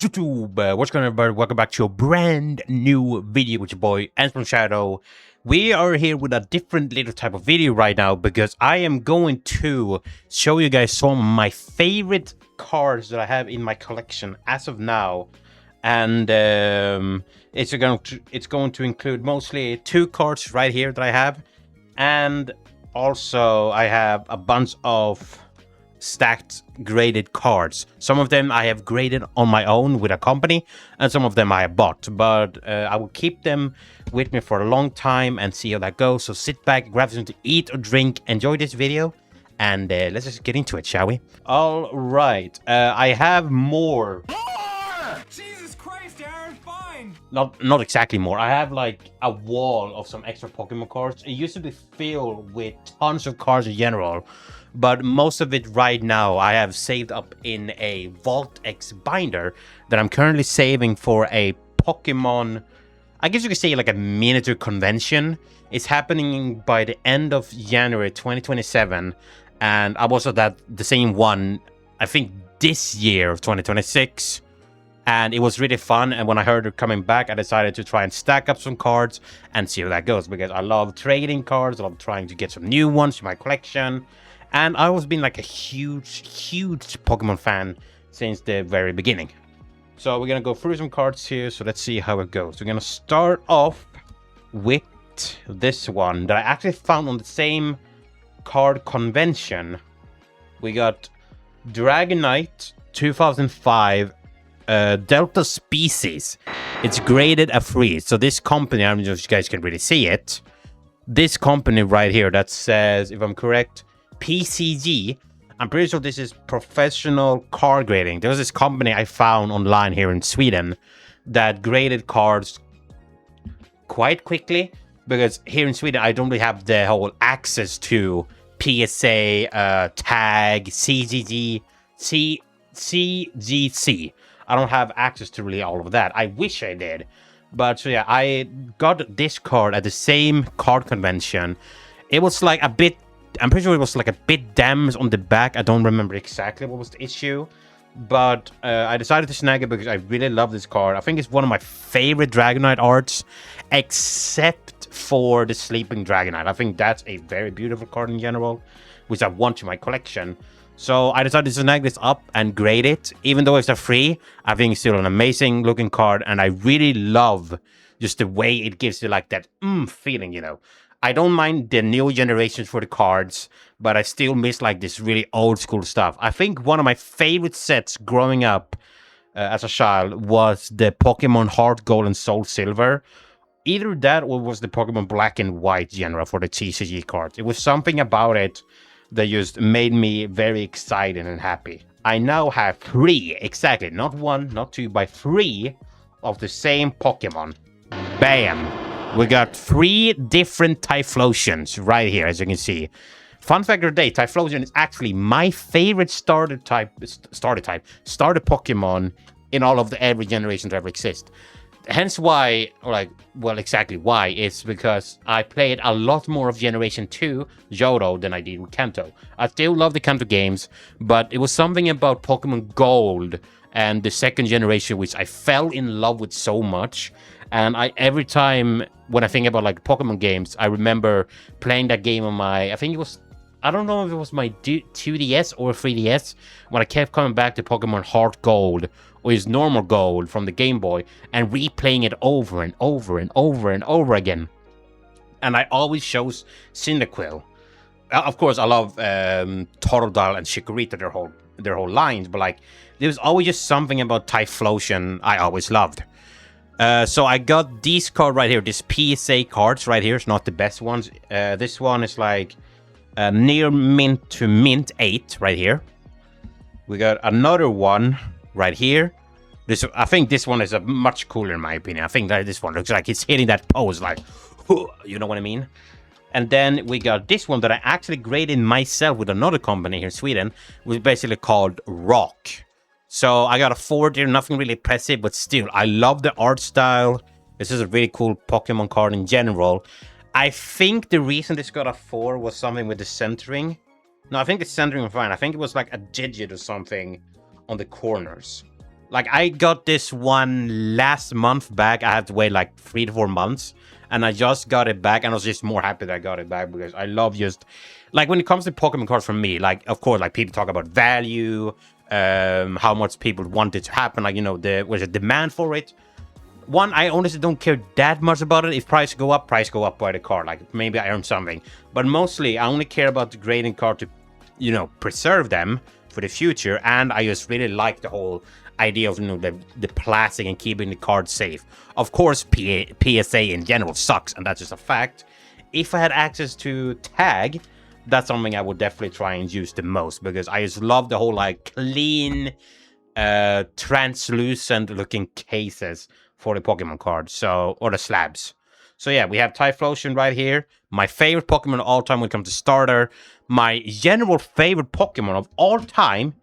YouTube? What's going on, everybody? Welcome back to a brand new video with your boy EndSpawnShadow. We are here with a different little type of video right now because I am going to show you guys some of my favorite cards that I have in my collection as of now. And it's going to include mostly 2 cards right here that I have, and also I have a bunch of stacked graded cards. Some of them I have graded on my own with a company, and some of them I have bought, but I will keep them with me for a long time and see how that goes. So sit back, grab something to eat or drink, enjoy this video, and let's just get into it, shall we? All right, I have more. Jesus Christ, Aaron, fine! Not exactly more. I have like a wall of some extra Pokemon cards. It used to be filled with tons of cards in general, but most of it right now I have saved up in a Vault X binder that I'm currently saving for a Pokemon, I guess you could say like a miniature convention. It's happening by the end of January 2027, and I was at the same one, I think this year of 2026. And it was really fun, and when I heard it coming back, I decided to try and stack up some cards and see how that goes, because I love trading cards, I love trying to get some new ones to my collection, and I've always been like a huge Pokemon fan since the very beginning. So we're gonna go through some cards here, so let's see how it goes. We're gonna start off with this one that I actually found on the same card convention. We got Dragonite 2005 Delta Species. It's graded a 3. So this company, I don't know if you guys can really see it. This company right here that says, if I'm correct, PCG. I'm pretty sure this is professional card grading. There was this company I found online here in Sweden that graded cards quite quickly, because here in Sweden I don't really have the whole access to PSA, tag, CGC. I don't have access to really all of that. I wish I did. But so yeah, I got this card at the same card convention. It was like a bit, I'm pretty sure it was like a bit damaged on the back. I don't remember exactly what was the issue. But I decided to snag it because I really love this card. I think it's one of my favorite Dragonite arts, except for the Sleeping Dragonite. I think that's a very beautiful card in general, which I want to my collection. So I decided to snag this up and grade it. Even though it's a 3, I think it's still an amazing looking card, and I really love just the way it gives you like that feeling, you know. I don't mind the new generations for the cards, but I still miss like this really old school stuff. I think one of my favorite sets growing up as a child was the Pokemon Heart Gold and Soul Silver. Either that or was the Pokemon Black and White genre for the TCG cards. It was something about it that just made me very excited and happy. I now have 3, exactly, not 1, not 2, but 3 of the same Pokemon. Bam! We got 3 different Typhlosions right here, as you can see. Fun fact of the day, Typhlosion is actually my favorite starter Pokemon in all of every generation to ever exist. Hence why, well, exactly why, it's because I played a lot more of Generation 2 Johto than I did with Kanto. I still love the Kanto games, but it was something about Pokemon Gold and the second generation which I fell in love with so much. And every time when I think about like Pokemon games, I remember playing that game on my, I think it was, I don't know if it was my 2DS or 3DS, when I kept coming back to Pokemon Heart Gold or his normal Gold from the Game Boy and replaying it over and over and over and over again. And I always chose Cyndaquil. Of course, I love Totodile and Chikorita, their whole lines, but like there was always just something about Typhlosion I always loved. So I got these cards right here, these PSA cards right here. It's not the best ones. This one is like near mint to mint 8 right here. We got another one right here. I think this one is a much cooler in my opinion. I think that this one looks like it's hitting that pose like, you know what I mean? And then we got this one that I actually graded myself with another company here in Sweden, which is basically called Rock. So I got a 4 there, nothing really impressive, but still, I love the art style. This is a really cool Pokemon card in general. I think the reason this got a 4 was something with the centering. No, I think the centering was fine. I think it was like a digit or something on the corners. Like, I got this one last month back. I had to wait like 3 to 4 months. And I just got it back. And I was just more happy that I got it back because I love just... Like, when it comes to Pokemon cards for me, like, of course, like, people talk about value, how much people want it to happen. Like, you know, there's a demand for it. One, I honestly don't care that much about it. If price go up by the card. Like, maybe I earn something. But mostly, I only care about the grading card to, you know, preserve them for the future. And I just really like the whole idea of, you know, the plastic and keeping the card safe. Of course, PSA in general sucks, and that's just a fact. If I had access to tag, that's something I would definitely try and use the most, because I just love the whole, like, clean, translucent looking cases for the Pokemon cards, so, or the slabs. So yeah, we have Typhlosion right here. My favorite Pokemon of all time when it comes to starter. My general favorite Pokemon of all time,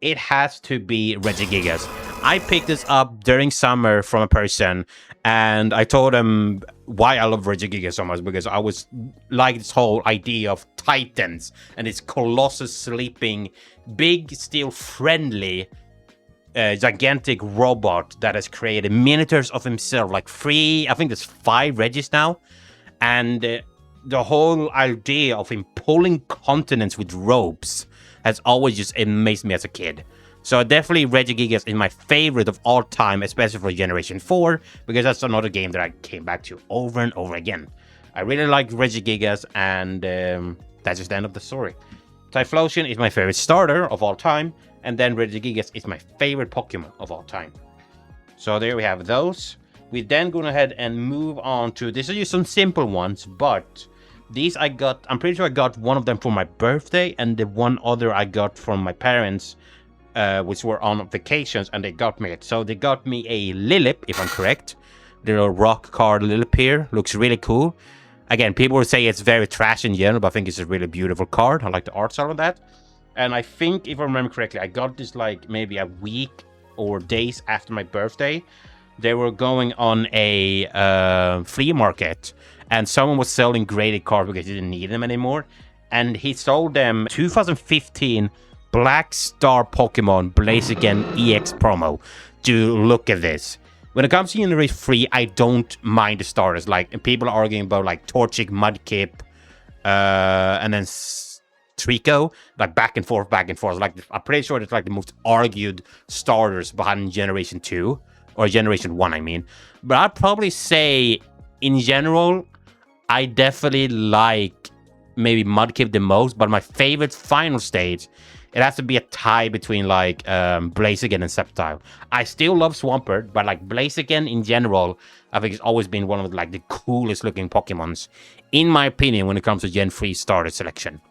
it has to be Regigigas. I picked this up during summer from a person, and I told him why I love Regigigas so much, because I was like this whole idea of Titans and this Colossus sleeping, big, still friendly, gigantic robot that has created miniatures of himself, like I think there's 5 Regis now, and the whole idea of him pulling continents with ropes has always just amazed me as a kid. So definitely Regigigas is my favorite of all time, especially for Generation 4, because that's another game that I came back to over and over again. I really like Regigigas, and that's just the end of the story. Typhlosion is my favorite starter of all time, and then Regigigas is my favorite Pokemon of all time. So there we have those. We then go ahead and move on to, these are just some simple ones, but these I'm pretty sure I got one of them for my birthday, and the one other I got from my parents, which were on vacations, and they got me it. So they got me a Lilip, if I'm correct. Little rock card Lilip here. Looks really cool. Again, people will say it's very trash in general, but I think it's a really beautiful card. I like the art style of that. And I think, if I remember correctly, I got this like maybe a week or days after my birthday. They were going on a flea market, and someone was selling graded cards because he didn't need them anymore. And he sold them 2015 Black Star Pokemon Blaziken EX promo. To look at this. When it comes to Generation 3, I don't mind the starters. Like, people are arguing about like Torchic, Mudkip, and then Trico, like back and forth. Like, I'm pretty sure it's like the most argued starters behind Generation 2. Or Generation 1, I mean. But I'd probably say, in general, I definitely like maybe Mudkip the most. But my favorite final stage, it has to be a tie between like Blaziken and Sceptile. I still love Swampert, but like Blaziken in general, I think it's always been one of like the coolest looking Pokemons, in my opinion, when it comes to Gen 3 starter selection.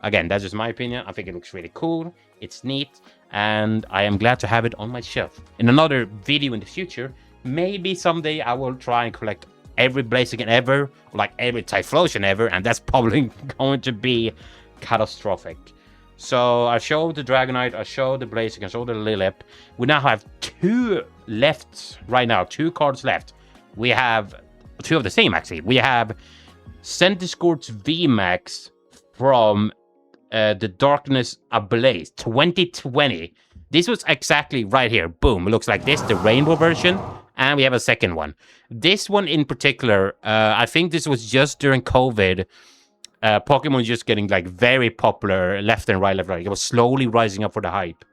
Again, that's just my opinion. I think it looks really cool. It's neat. And I am glad to have it on my shelf. In another video in the future, maybe someday I will try and collect every Blaziken ever, or like every Typhlosion ever, and that's probably going to be catastrophic. So I showed the Dragonite, I showed the Blaziken, I showed the Lilip. We now have 2 left right now, 2 cards left. We have 2 of the same, actually. We have Centiskorch V-Max from The Darkness Ablaze 2020. This was exactly right here. Boom. It looks like this, the rainbow version. And we have a second one. This one in particular, I think this was just during COVID. Pokemon was just getting like very popular left and right. It was slowly rising up for the hype.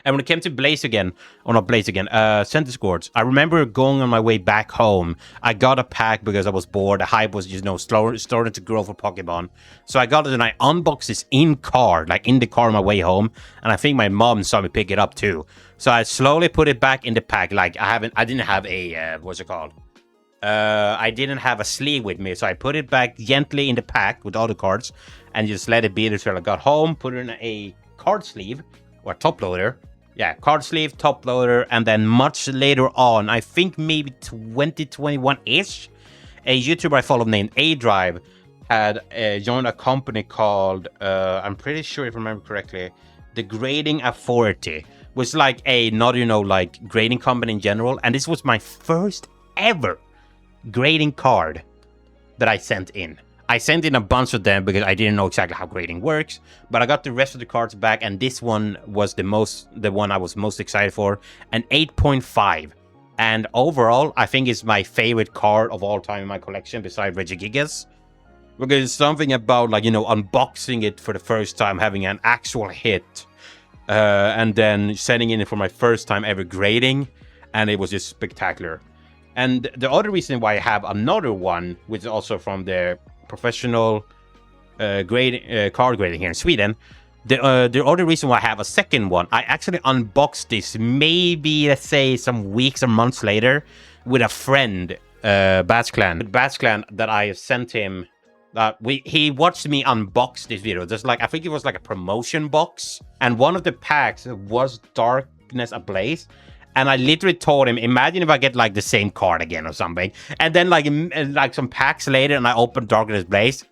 And when it came to Centiskorch, I remember going on my way back home. I got a pack because I was bored. The hype was, you know, starting to grow for Pokemon. So I got it and I unboxed this in the car on my way home. And I think my mom saw me pick it up too. So I slowly put it back in the pack. Like, I didn't have a, what's it called? I didn't have a sleeve with me. So I put it back gently in the pack with all the cards and just let it be until I got home. Put it in a card sleeve or top loader. Yeah, card sleeve, top loader, and then much later on, I think maybe 2021-ish, a YouTuber I follow named A-Drive had joined a company called, I'm pretty sure if I remember correctly, the Grading Authority, was like another, you know, like grading company in general, and this was my first ever grading card that I sent in. I sent in a bunch of them because I didn't know exactly how grading works, but I got the rest of the cards back, and this one was the one I was most excited for, an 8.5. And overall, I think it's my favorite card of all time in my collection besides Regigigas. Because it's something about, like, you know, unboxing it for the first time, having an actual hit, and then sending in it for my first time ever grading, and it was just spectacular. And the other reason why I have another one, which is also from the professional card grading here in Sweden, the other reason why I have a second one, I actually unboxed this maybe, let's say, some weeks or months later with a friend, Batsclan, that I sent him. He watched me unbox this video. Just like, I think it was like a promotion box, and one of the packs was Darkness Ablaze. And I literally told him, imagine if I get like the same card again or something. And then like some packs later, and I opened Darkness Blaze,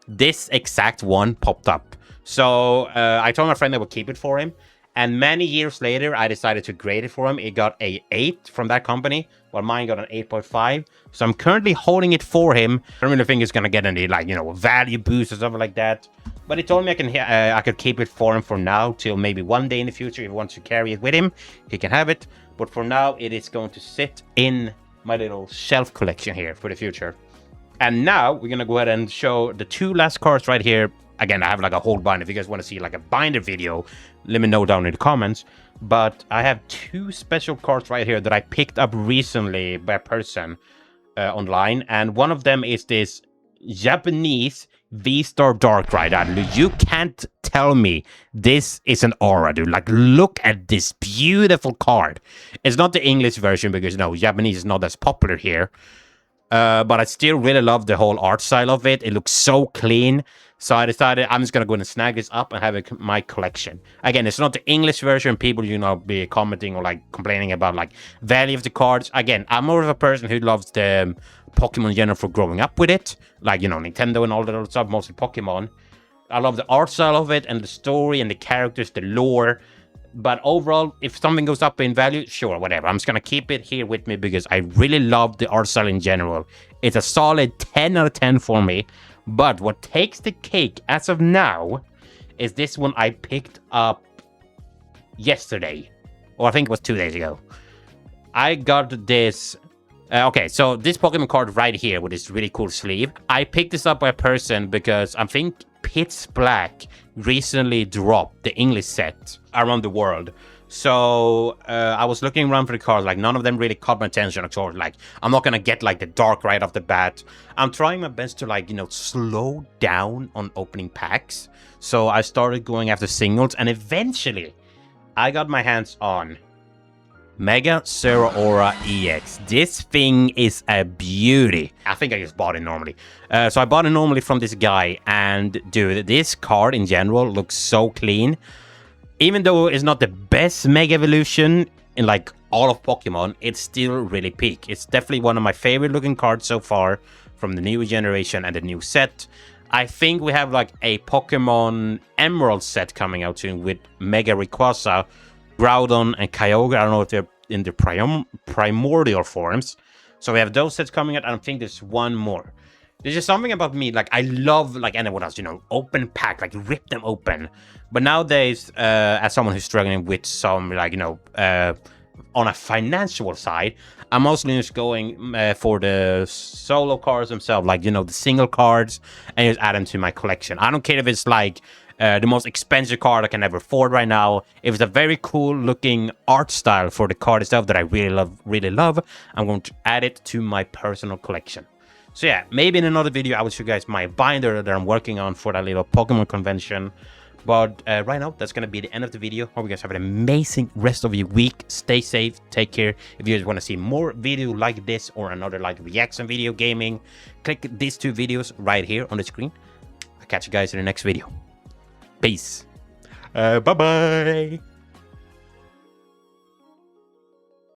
this exact one popped up. So I told my friend I would keep it for him. And many years later, I decided to grade it for him. It got a 8 from that company, while mine got an 8.5. So I'm currently holding it for him. I don't really think it's gonna get any, like, you know, value boost or something like that. But he told me I could keep it for him for now, till maybe one day in the future, if he wants to carry it with him, he can have it. But for now, it is going to sit in my little shelf collection here for the future. And now we're gonna go ahead and show the 2 last cards right here. Again, I have like a whole binder. If you guys want to see like a binder video, let me know down in the comments. But I have 2 special cards right here that I picked up recently by a person online. And one of them is this Japanese V-Star Dark Rider. You can't tell me this is an aura, dude. Like, look at this beautiful card. It's not the English version because, no, Japanese is not as popular here. But I still really love the whole art style of it. It looks so clean. So I decided I'm just going to go and snag this up and have it in my collection. Again, it's not the English version. People, you know, be commenting or like complaining about like value of the cards. Again, I'm more of a person who loves the Pokemon genre for growing up with it. Like, you know, Nintendo and all that other stuff, mostly Pokemon. I love the art style of it and the story and the characters, the lore. But overall, if something goes up in value, sure, whatever. I'm just going to keep it here with me because I really love the art style in general. It's a solid 10 out of 10 for me. But what takes the cake as of now is this one I picked up yesterday. Or I think it was 2 days ago. I got this... okay, so this Pokemon card right here with this really cool sleeve. I picked this up by a person because I think Pitch Black recently dropped the English set around the world. So I was looking around for the cards, like none of them really caught my attention. Or like, I'm not gonna get like the dark right off the bat. I'm trying my best to, like, you know, slow down on opening packs. So I started going after singles, and eventually I got my hands on Mega Zeraora EX. This thing is a beauty. I think I just bought it normally. So I bought it normally from this guy, and dude, this card in general looks so clean. Even though it's not the best Mega Evolution in like all of Pokemon, it's still really peak. It's definitely one of my favorite looking cards so far from the new generation and the new set. I think we have like a Pokemon Emerald set coming out soon with Mega Rayquaza, Groudon, and Kyogre. I don't know if they're in the primordial forms. So we have those sets coming out, and I think there's one more. There's just something about me, like, I love, like anyone else, you know, open pack, like, rip them open. But nowadays, as someone who's struggling with some, like, you know, on a financial side, I'm mostly just going for the solo cards themselves, like, you know, the single cards, and just add them to my collection. I don't care if it's, like, the most expensive card I can ever afford right now. If it's a very cool looking art style for the card itself that I really love, I'm going to add it to my personal collection. So yeah, maybe in another video I will show you guys my binder that I'm working on for that little Pokemon convention. But right now, that's going to be the end of the video. Hope you guys have an amazing rest of your week. Stay safe, take care. If you guys want to see more video like this or another like reaction video gaming, click these 2 videos right here on the screen. I'll catch you guys in the next video. Peace. Bye-bye.